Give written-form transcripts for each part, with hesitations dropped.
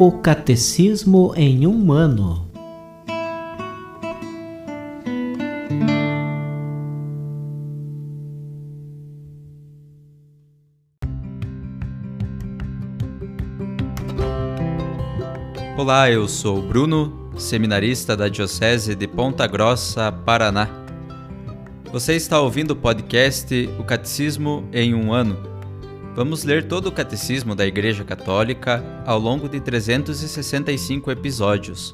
O Catecismo em um ano. Olá, eu sou o Bruno, seminarista da Diocese de Ponta Grossa, Paraná. Você está ouvindo o podcast O Catecismo em um ano. Vamos ler todo o Catecismo da Igreja Católica ao longo de 365 episódios.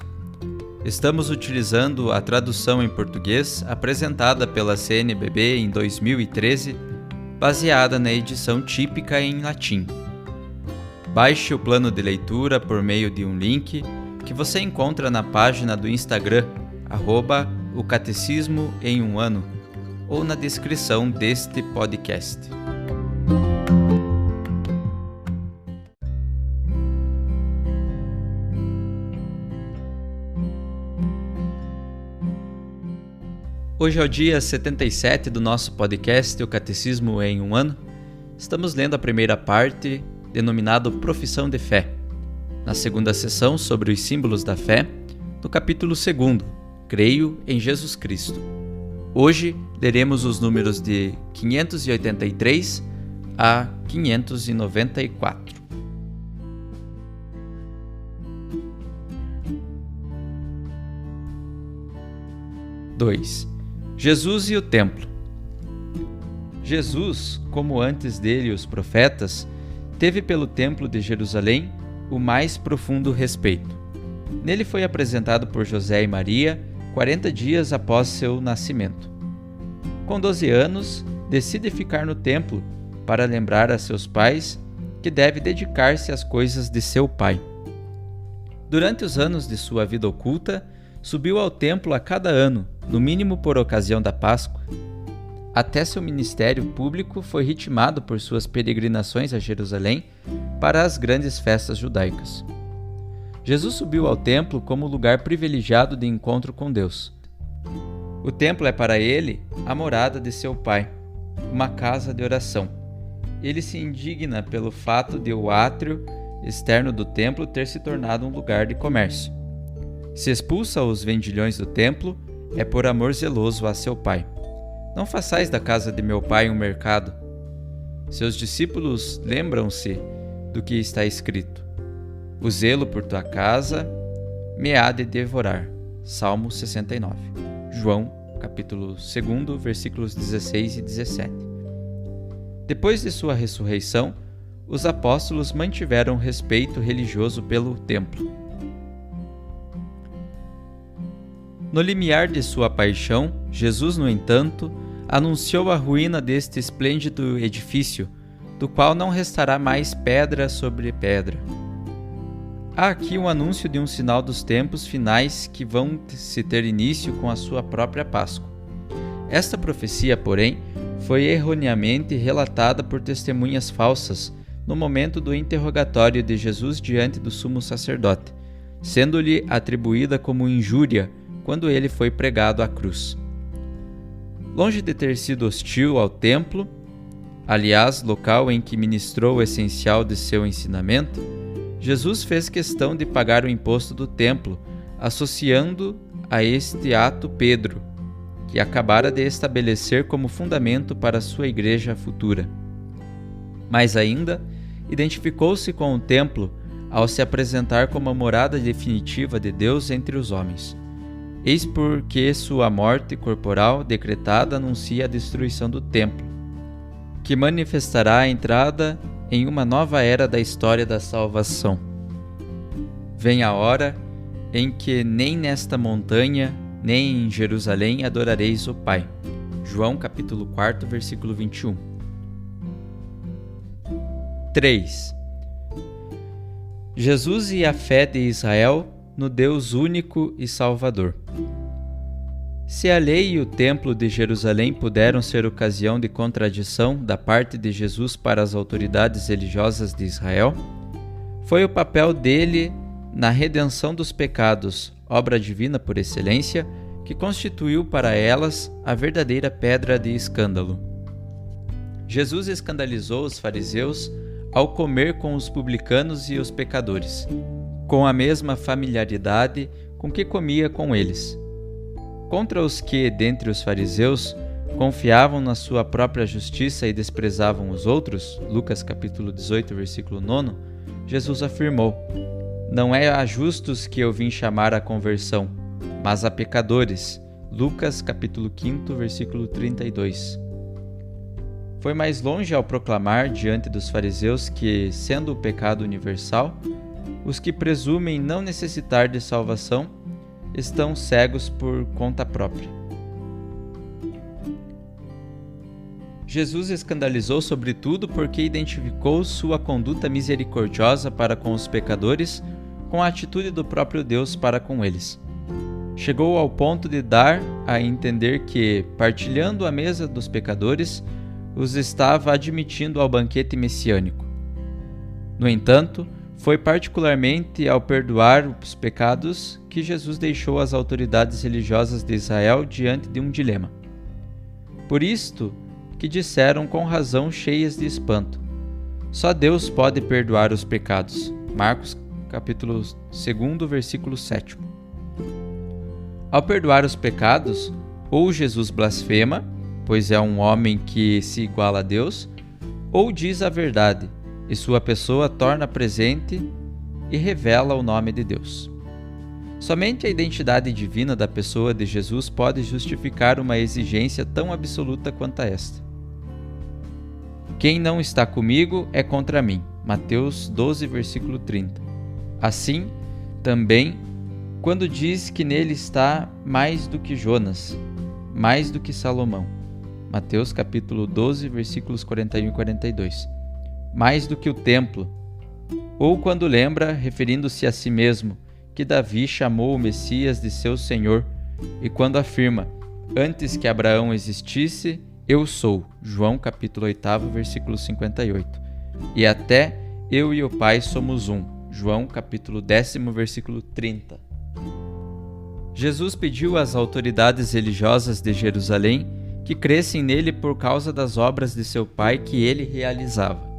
Estamos utilizando a tradução em português apresentada pela CNBB em 2013, baseada na edição típica em latim. Baixe o plano de leitura por meio de um link que você encontra na página do Instagram, @o Catecismo em um ano, ou na descrição deste podcast. Hoje é o dia 77 do nosso podcast, O Catecismo em um ano. Estamos lendo a primeira parte, denominado Profissão de Fé. Na segunda sessão, sobre os símbolos da fé, no capítulo 2, Creio em Jesus Cristo. Hoje, leremos os números de 583 a 594. Jesus e o Templo. Jesus, como antes dele os profetas, teve pelo Templo de Jerusalém o mais profundo respeito. Nele foi apresentado por José e Maria 40 dias após seu nascimento. Com 12 anos, decide ficar no templo para lembrar a seus pais que deve dedicar-se às coisas de seu pai. Durante os anos de sua vida oculta, subiu ao templo a cada ano, no mínimo por ocasião da Páscoa. Até seu ministério público foi ritmado por suas peregrinações a Jerusalém para as grandes festas judaicas. Jesus subiu ao templo como lugar privilegiado de encontro com Deus. O templo é para ele a morada de seu Pai, uma casa de oração. Ele se indigna pelo fato de o átrio externo do templo ter se tornado um lugar de comércio. Se expulsa os vendilhões do templo, é por amor zeloso a seu Pai. Não façais da casa de meu pai um mercado. Seus discípulos lembram-se do que está escrito: o zelo por tua casa me há de devorar. Salmo 69. João, capítulo 2, versículos 16 e 17. Depois de sua ressurreição, os apóstolos mantiveram respeito religioso pelo templo. No limiar de sua paixão, Jesus, no entanto, anunciou a ruína deste esplêndido edifício, do qual não restará mais pedra sobre pedra. Há aqui um anúncio de um sinal dos tempos finais que vão se ter início com a sua própria Páscoa. Esta profecia, porém, foi erroneamente relatada por testemunhas falsas no momento do interrogatório de Jesus diante do sumo sacerdote, sendo-lhe atribuída como injúria quando ele foi pregado à cruz. Longe de ter sido hostil ao templo, aliás, local em que ministrou o essencial de seu ensinamento, Jesus fez questão de pagar o imposto do templo, associando a este ato Pedro, que acabara de estabelecer como fundamento para sua igreja futura. Mais ainda, identificou-se com o templo ao se apresentar como a morada definitiva de Deus entre os homens. Eis porque sua morte corporal decretada anuncia a destruição do templo, que manifestará a entrada em uma nova era da história da salvação. Vem a hora em que nem nesta montanha, nem em Jerusalém adorareis o Pai. João capítulo 4, versículo 21. 3. Jesus e a fé de Israel no Deus único e Salvador. Se a lei e o templo de Jerusalém puderam ser ocasião de contradição da parte de Jesus para as autoridades religiosas de Israel, foi o papel dele na redenção dos pecados, obra divina por excelência, que constituiu para elas a verdadeira pedra de escândalo. Jesus escandalizou os fariseus ao comer com os publicanos e os pecadores. com a mesma familiaridade com que comia com eles. Contra os que, dentre os fariseus, confiavam na sua própria justiça e desprezavam os outros, Lucas capítulo 18, versículo 9, Jesus afirmou: Não é a justos que eu vim chamar à conversão, mas a pecadores, Lucas capítulo 5, versículo 32. Foi mais longe ao proclamar diante dos fariseus que, sendo o pecado universal, os que presumem não necessitar de salvação estão cegos por conta própria. Jesus escandalizou sobretudo porque identificou sua conduta misericordiosa para com os pecadores com a atitude do próprio Deus para com eles. Chegou ao ponto de dar a entender que, partilhando a mesa dos pecadores, os estava admitindo ao banquete messiânico. No entanto, foi particularmente ao perdoar os pecados que Jesus deixou as autoridades religiosas de Israel diante de um dilema. Por isto que disseram com razão cheias de espanto: Só Deus pode perdoar os pecados. Marcos capítulo 2, versículo 7. Ao perdoar os pecados, ou Jesus blasfema, pois é um homem que se iguala a Deus, ou diz a verdade, e sua pessoa torna presente e revela o nome de Deus. Somente a identidade divina da pessoa de Jesus pode justificar uma exigência tão absoluta quanto esta. Quem não está comigo é contra mim. Mateus 12, versículo 30. Assim, também, quando diz que nele está mais do que Jonas, mais do que Salomão. Mateus capítulo 12, versículos 41 e 42. Mais do que o templo. Ou quando lembra, referindo-se a si mesmo, que Davi chamou o Messias de seu Senhor, e quando afirma: Antes que Abraão existisse, eu sou. João capítulo 8, versículo 58. E até eu e o Pai somos um. João capítulo 10, versículo 30. Jesus pediu às autoridades religiosas de Jerusalém que crescem nele por causa das obras de seu Pai que ele realizava.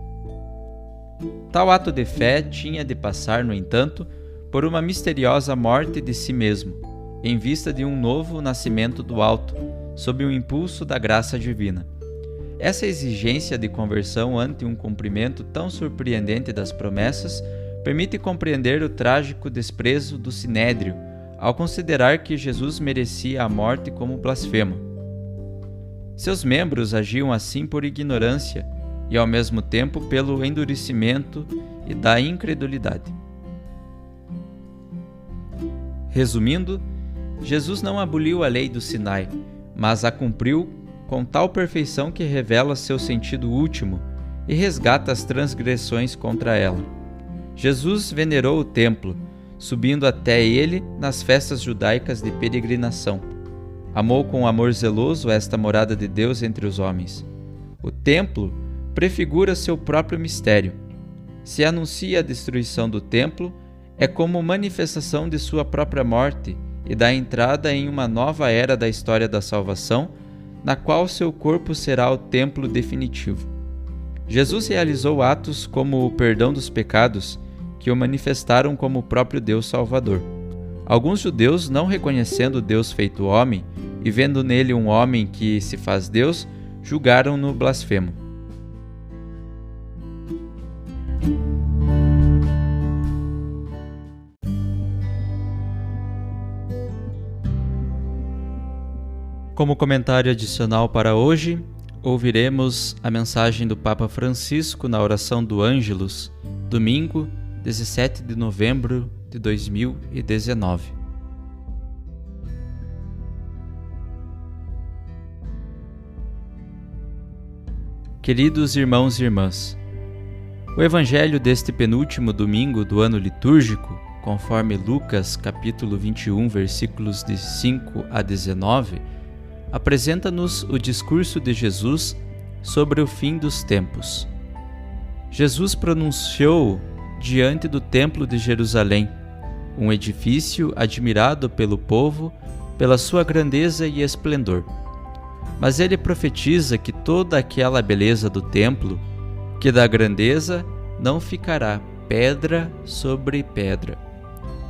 Tal ato de fé tinha de passar, no entanto, por uma misteriosa morte de si mesmo, em vista de um novo nascimento do alto, sob o impulso da graça divina. Essa exigência de conversão ante um cumprimento tão surpreendente das promessas permite compreender o trágico desprezo do Sinédrio ao considerar que Jesus merecia a morte como blasfemo. Seus membros agiam assim por ignorância e, ao mesmo tempo, pelo endurecimento e da incredulidade. Resumindo, Jesus não aboliu a lei do Sinai, mas a cumpriu com tal perfeição que revela seu sentido último e resgata as transgressões contra ela. Jesus venerou o templo, subindo até ele nas festas judaicas de peregrinação. Amou com amor zeloso esta morada de Deus entre os homens. O templo prefigura seu próprio mistério. Se anuncia a destruição do templo, é como manifestação de sua própria morte e da entrada em uma nova era da história da salvação, na qual seu corpo será o templo definitivo. Jesus realizou atos como o perdão dos pecados, que o manifestaram como o próprio Deus Salvador. Alguns judeus, não reconhecendo Deus feito homem e vendo nele um homem que se faz Deus, julgaram-no blasfemo. Como comentário adicional para hoje, ouviremos a mensagem do Papa Francisco na oração do Ângelus, domingo, 17 de novembro de 2019. Queridos irmãos e irmãs, o Evangelho deste penúltimo domingo do ano litúrgico, conforme Lucas capítulo 21, versículos de 5 a 19, apresenta-nos o discurso de Jesus sobre o fim dos tempos. Jesus pronunciou diante do Templo de Jerusalém, um edifício admirado pelo povo pela sua grandeza e esplendor. Mas ele profetiza que toda aquela beleza do templo, que da grandeza não ficará pedra sobre pedra.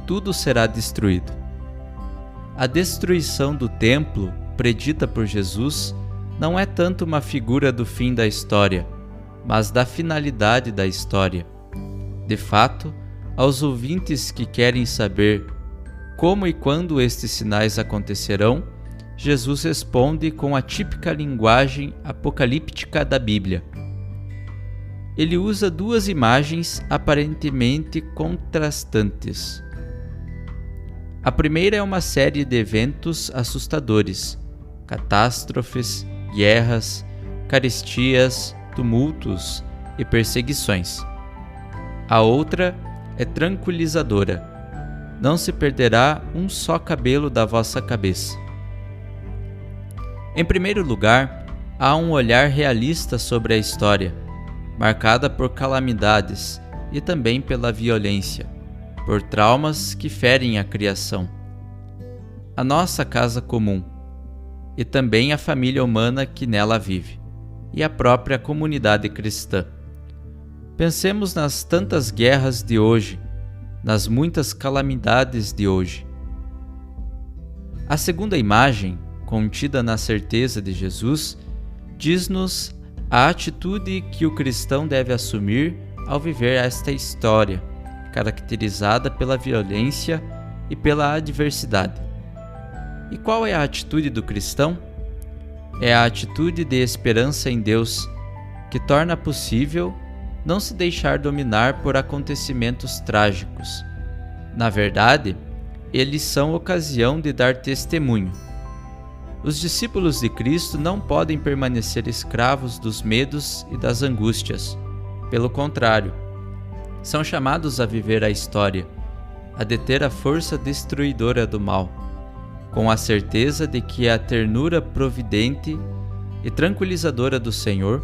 tudo será destruído. A destruição do templo, predita por Jesus, não é tanto uma figura do fim da história, mas da finalidade da história. De fato, aos ouvintes que querem saber como e quando estes sinais acontecerão, Jesus responde com a típica linguagem apocalíptica da Bíblia. Ele usa duas imagens aparentemente contrastantes. A primeira é uma série de eventos assustadores, catástrofes, guerras, carestias, tumultos e perseguições. A outra é tranquilizadora. Não se perderá um só cabelo da vossa cabeça. Em primeiro lugar, há um olhar realista sobre a história, marcada por calamidades e também pela violência, por traumas que ferem a criação. A nossa casa comum, e também a família humana que nela vive, e a própria comunidade cristã. Pensemos nas tantas guerras de hoje, nas muitas calamidades de hoje. A segunda imagem, contida na certeza de Jesus, diz-nos a atitude que o cristão deve assumir ao viver esta história, caracterizada pela violência e pela adversidade. E qual é a atitude do cristão? É a atitude de esperança em Deus, que torna possível não se deixar dominar por acontecimentos trágicos. Na verdade, eles são ocasião de dar testemunho. Os discípulos de Cristo não podem permanecer escravos dos medos e das angústias. Pelo contrário, são chamados a viver a história, a deter a força destruidora do mal, com a certeza de que a ternura providente e tranquilizadora do Senhor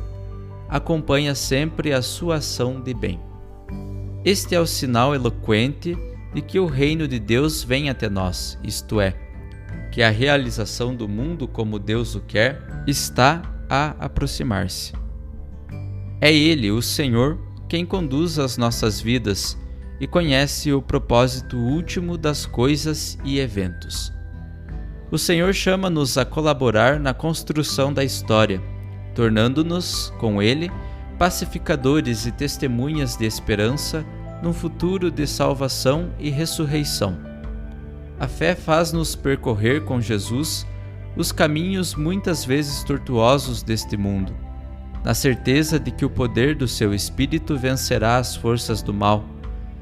acompanha sempre a sua ação de bem. Este é o sinal eloquente de que o reino de Deus vem até nós, isto é, que a realização do mundo como Deus o quer está a aproximar-se. É Ele, o Senhor, quem conduz as nossas vidas e conhece o propósito último das coisas e eventos. O Senhor chama-nos a colaborar na construção da história, tornando-nos, com Ele, pacificadores e testemunhas de esperança num futuro de salvação e ressurreição. A fé faz-nos percorrer com Jesus os caminhos muitas vezes tortuosos deste mundo, na certeza de que o poder do seu Espírito vencerá as forças do mal,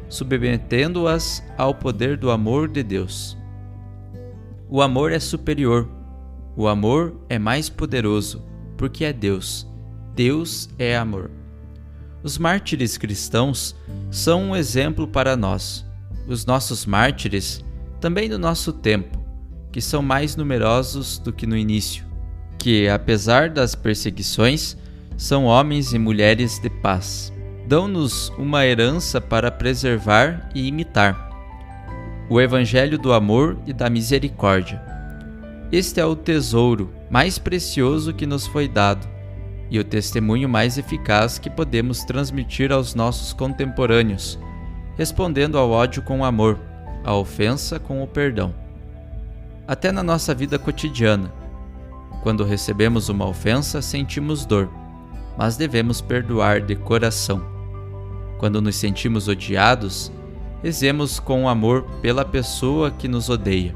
submetendo-as ao poder do amor de Deus. O amor é superior, o amor é mais poderoso, porque é Deus. Deus é amor. Os mártires cristãos são um exemplo para nós. Os nossos mártires, também do nosso tempo, que são mais numerosos do que no início, que, apesar das perseguições, são homens e mulheres de paz. Dão-nos uma herança para preservar e imitar: o Evangelho do amor e da misericórdia. Este é o tesouro mais precioso que nos foi dado e o testemunho mais eficaz que podemos transmitir aos nossos contemporâneos, respondendo ao ódio com amor, à ofensa com o perdão. Até na nossa vida cotidiana, quando recebemos uma ofensa, sentimos dor, mas devemos perdoar de coração. Quando nos sentimos odiados, rezemos com amor pela pessoa que nos odeia.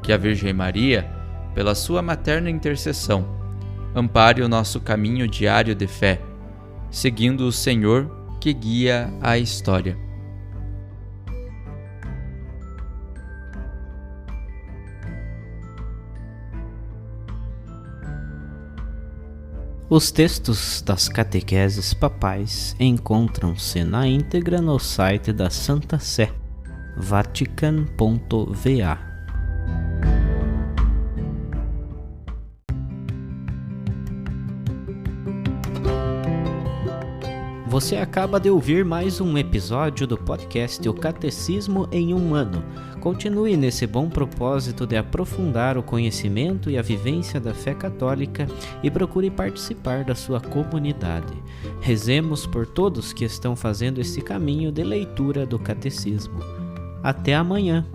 Que a Virgem Maria, pela sua materna intercessão, ampare o nosso caminho diário de fé, seguindo o Senhor que guia a história. Os textos das catequeses papais encontram-se na íntegra no site da Santa Sé, vatican.va. Você acaba de ouvir mais um episódio do podcast O Catecismo em um Ano. Continue nesse bom propósito de aprofundar o conhecimento e a vivência da fé católica e procure participar da sua comunidade. Rezemos por todos que estão fazendo esse caminho de leitura do Catecismo. Até amanhã!